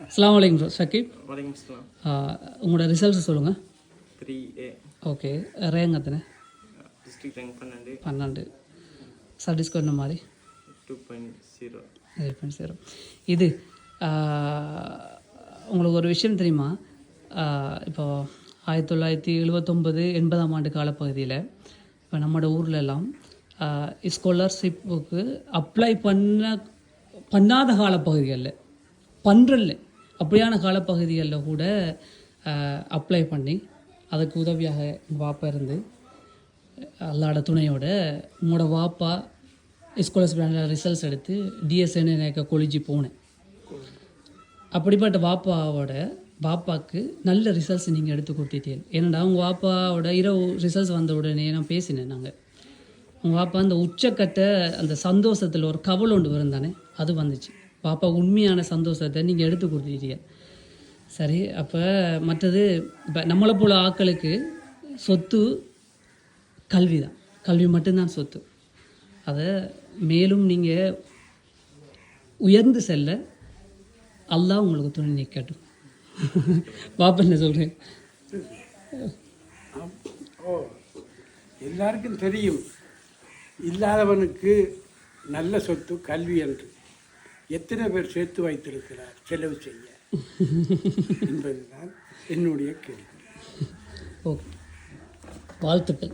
அஸ்ஸலாமு அலைக்கும் ஷக்கீப். வலைக்கம் அஸ்ஸலாம். உங்களோட ரிசல்ட்ஸ் சொல்லுங்கள். 3A. ஓகே, ரேங்க் எத்தனை? District rank 12. 12. சர்டிஸ்கோ இந்த மாதிரி 2.0. 8.0. இது உங்களுக்கு ஒரு விஷயம் தெரியுமா? இப்போ 1979 80ஆம் ஆண்டு காலப்பகுதியில் இப்போ நம்மளோட ஊர்லெல்லாம் ஸ்காலர்ஷிப்புக்கு அப்ளை பண்ணாத காலப்பகுதிகளில் பண்ணுறல அப்படியான காலப்பகுதிகளில் கூட அப்ளை பண்ணி அதுக்கு உதவியாக எங்கள் வாப்பா இருந்து அல்லாட துணையோட உங்களோட வாப்பா ஸ்காலர்ஷிப் ரிசல்ட்ஸ் எடுத்து டிஎஸ்என் எனக்கு கொலிஜி போனேன். அப்படிப்பட்ட பாப்பாவுக்கு நல்ல ரிசல்ட்ஸ் நீங்கள் எடுத்து கொடுத்துட்டீங்க. ஏன்னா உங்கள் வாப்பாவோட இரவு ரிசல்ட்ஸ் வந்த உடனே நான் பேசினேன். உங்கள் பாப்பா அந்த உச்சக்கட்ட அந்த சந்தோஷத்தில் ஒரு கவலை ஒன்று வரும் தானே, அது வந்துச்சு. பாப்பா உண்மையான சந்தோஷத்தை நீங்கள் எடுத்து கொடுத்துட்டீங்க. சரி, அப்போ மற்றது இப்போ நம்மளை போல் ஆட்களுக்கு சொத்து கல்வி தான். கல்வி மட்டும்தான் சொத்து. அதை மேலும் நீங்கள் உயர்ந்து செல்ல அல்லாஹ் உங்களுக்கு துணை நிற்கட்டும். பாப்பா என்ன சொல்கிறேன்? எல்லாருக்கும் தெரியும் இல்லாதவனுக்கு நல்ல சொத்து கல்வி என்று. எத்தனை பேர் சேர்த்து வைத்திருக்கிறார் செலவு செய்ய என்பதுதான் என்னுடைய கேள்வி. ஓகே, வாழ்த்துக்கள்.